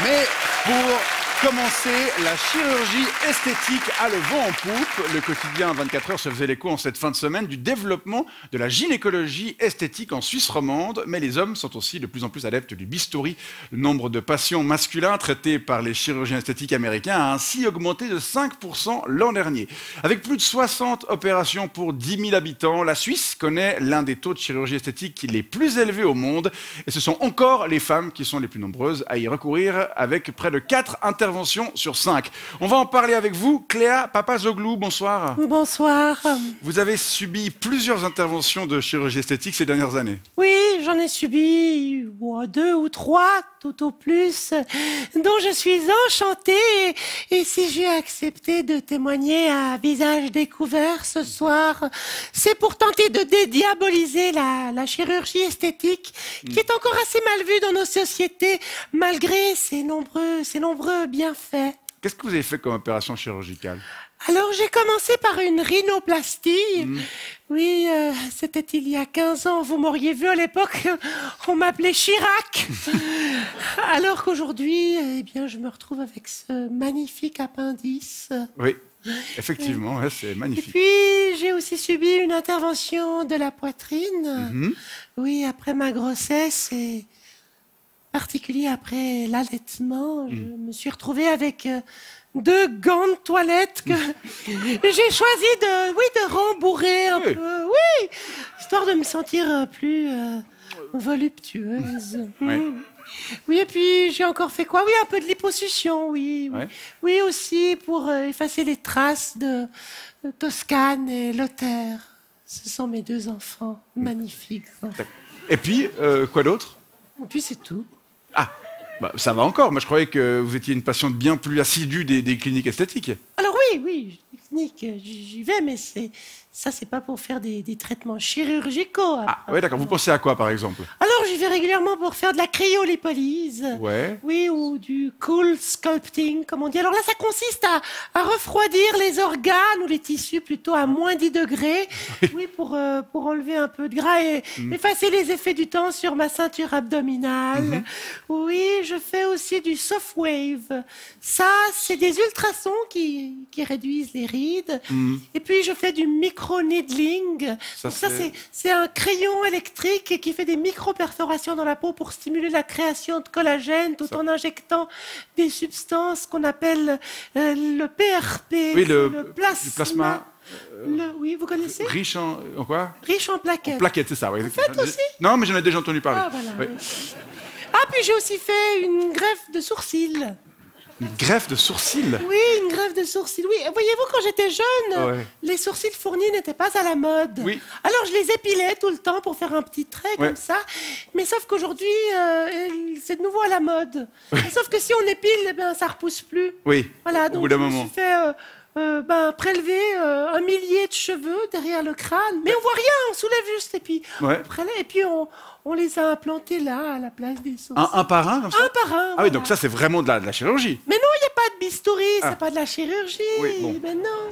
Mais pour commencer, la chirurgie esthétique a le vent en poupe. Le quotidien 24 heures se faisait l'écho en cette fin de semaine du développement de la gynécologie esthétique en Suisse romande. Mais les hommes sont aussi de plus en plus adeptes du bistouri. Le nombre de patients masculins traités par les chirurgiens esthétiques américains a ainsi augmenté de 5% l'an dernier. Avec plus de 60 opérations pour 10 000 habitants, la Suisse connaît l'un des taux de chirurgie esthétique les plus élevés au monde. Et ce sont encore les femmes qui sont les plus nombreuses à y recourir, avec près de 4 interventions sur 5. On va en parler avec vous. Cléa Papazoglou, bonsoir. Bonsoir. Vous avez subi plusieurs interventions de chirurgie esthétique ces dernières années. Oui, j'en ai subi 2 ou 3, tout au plus, dont je suis enchantée. Et si j'ai accepté de témoigner à visage découvert ce soir, c'est pour tenter de dédiaboliser la chirurgie esthétique, qui est encore assez mal vue dans nos sociétés, malgré ses nombreux bienfaits. Qu'est-ce que vous avez fait comme opération chirurgicale? Alors, j'ai commencé par une rhinoplastie. Oui, c'était il y a 15 ans. Vous m'auriez vu à l'époque, on m'appelait Chirac. Alors qu'aujourd'hui, eh bien, je me retrouve avec ce magnifique appendice. Oui, effectivement, ouais, c'est magnifique. Et puis, j'ai aussi subi une intervention de la poitrine. Oui, après ma grossesse et en particulier après l'allaitement, je me suis retrouvée avec 2 gants de toilette que j'ai choisi de rembourrer un peu, oui, histoire de me sentir plus voluptueuse. Oui, et puis j'ai encore fait quoi? Oui, un peu de liposuction, oui. Oui, aussi pour effacer les traces de Toscane et Lothaire. Ce sont mes 2 enfants magnifiques. Et puis, quoi d'autre? Et puis c'est tout. Ah, bah, ça va encore. Moi, je croyais que vous étiez une patiente bien plus assidue des cliniques esthétiques. Alors oui, les cliniques, j'y vais, mais ça, c'est pas pour faire des traitements chirurgicaux. Ah, ouais, d'accord. Vous pensez à quoi, par exemple? Alors, j'y vais régulièrement pour faire de la cryolipolyse. Ouais. Oui, ou du cool sculpting, comme on dit. Alors là, ça consiste à refroidir les organes ou les tissus plutôt à moins 10 degrés. Oui, pour enlever un peu de gras et effacer les effets du temps sur ma ceinture abdominale. Oui, je fais aussi du soft wave. Ça, c'est des ultrasons qui réduisent les rides. Et puis, je fais du micro-needling. Ça, c'est un crayon électrique qui fait des micro-perforations dans la peau pour stimuler la création de collagène tout en injectant des substances qu'on appelle le PRP. Oui, le plasma. du plasma. Oui, vous connaissez? Riche en quoi? Riche en plaquettes. En plaquettes, c'est ça, oui. Vous faites aussi? Non, mais j'en ai déjà entendu parler. Ah, voilà. Oui. Ah, puis j'ai aussi fait une greffe de sourcils. Une greffe de sourcils? Oui, une greffe de sourcils. Oui, voyez-vous, quand j'étais jeune, les sourcils fournis n'étaient pas à la mode. Oui. Alors, je les épilais tout le temps pour faire un petit trait comme ça. Mais sauf qu'aujourd'hui, c'est de nouveau à la mode. Sauf que si on épile, eh ben, ça repousse plus. Oui, Voilà, au donc bout d'un je me moment. suis fait prélever 1 millier de cheveux derrière le crâne. Mais on voit rien, on soulève juste. Et puis, on les a implantés là, à la place des sourcils. Un par un, comme ça? Un par un. Ah oui, donc ça, c'est vraiment de la chirurgie. Mais non, il n'y a pas de bistouri, c'est pas de la chirurgie. Oui, bon. Mais non.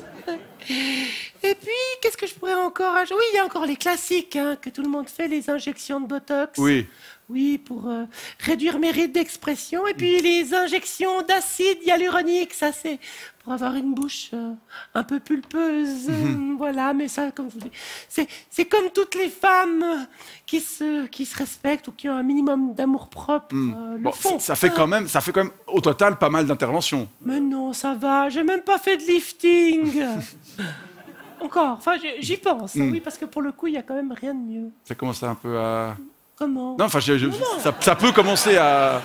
Et puis, qu'est-ce que je pourrais encore ajouter? Oui, il y a encore les classiques, hein, que tout le monde fait, les injections de Botox. Oui. Oui, pour réduire mes rides d'expression. Et puis, les injections d'acide hyaluronique, ça, c'est pour avoir une bouche un peu pulpeuse. Voilà, mais ça, comme je vous dis, c'est comme toutes les femmes qui se respectent ou qui ont un minimum d'amour-propre. Bon, ça fait quand même, au total pas mal d'interventions. Mais non, ça va, j'ai même pas fait de lifting. Encore, enfin, j'y pense, oui, parce que pour le coup, il y a quand même rien de mieux. Ça commence un peu à... Comment? Non, enfin, ça peut commencer à...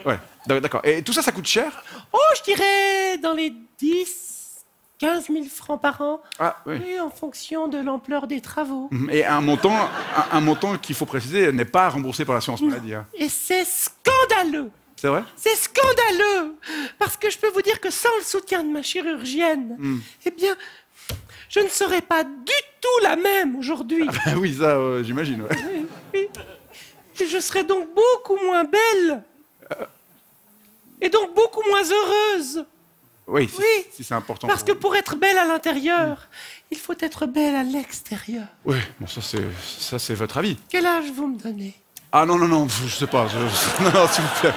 Ouais, d'accord. Et tout ça, ça coûte cher? Oh, je dirais dans les 10-15 000 francs par an. Ah, oui. Oui, en fonction de l'ampleur des travaux. Et un montant qu'il faut préciser n'est pas remboursé par l'assurance maladie. Hein. Et c'est scandaleux. C'est vrai? C'est scandaleux. Parce que je peux vous dire que sans le soutien de ma chirurgienne, eh bien, je ne serais pas du tout la même aujourd'hui. Ah bah oui, ça, j'imagine. Ouais. Oui. Et je serais donc beaucoup moins belle. Et donc beaucoup moins heureuse. Oui, si c'est important. Parce que pour être belle à l'intérieur, il faut être belle à l'extérieur. Oui, bon, ça c'est votre avis. Quel âge vous me donnez? Ah non, je sais pas. Non, s'il vous plaît.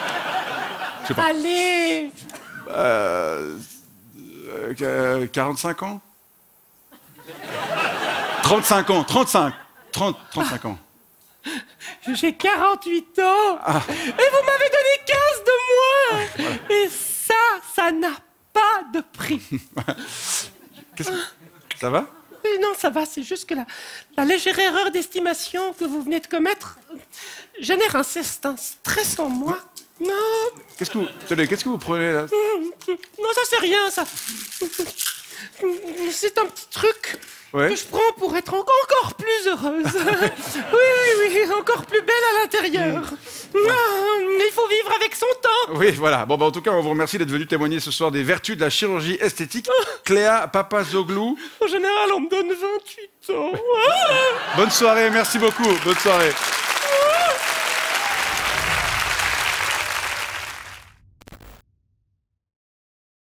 Je sais pas. Allez. 45 ans 35 ans, 35 ans. J'ai 48 ans. Ah. Et vous m'avez donné 15 de moins. Voilà. Et ça n'a pas de prix. Ça va? Non, ça va, c'est juste que la légère erreur d'estimation que vous venez de commettre génère un certain stress en moi. Non. Qu'est-ce que vous prenez là? Non, ça c'est rien, ça. C'est un petit truc que je prends pour être encore plus heureuse. Oui, encore plus belle à l'intérieur. Mais il faut vivre avec son temps. Oui, voilà. Bon, en tout cas, on vous remercie d'être venu témoigner ce soir des vertus de la chirurgie esthétique. Cléa Papazoglou. En général, on me donne 28 ans. Bonne soirée, merci beaucoup. Bonne soirée.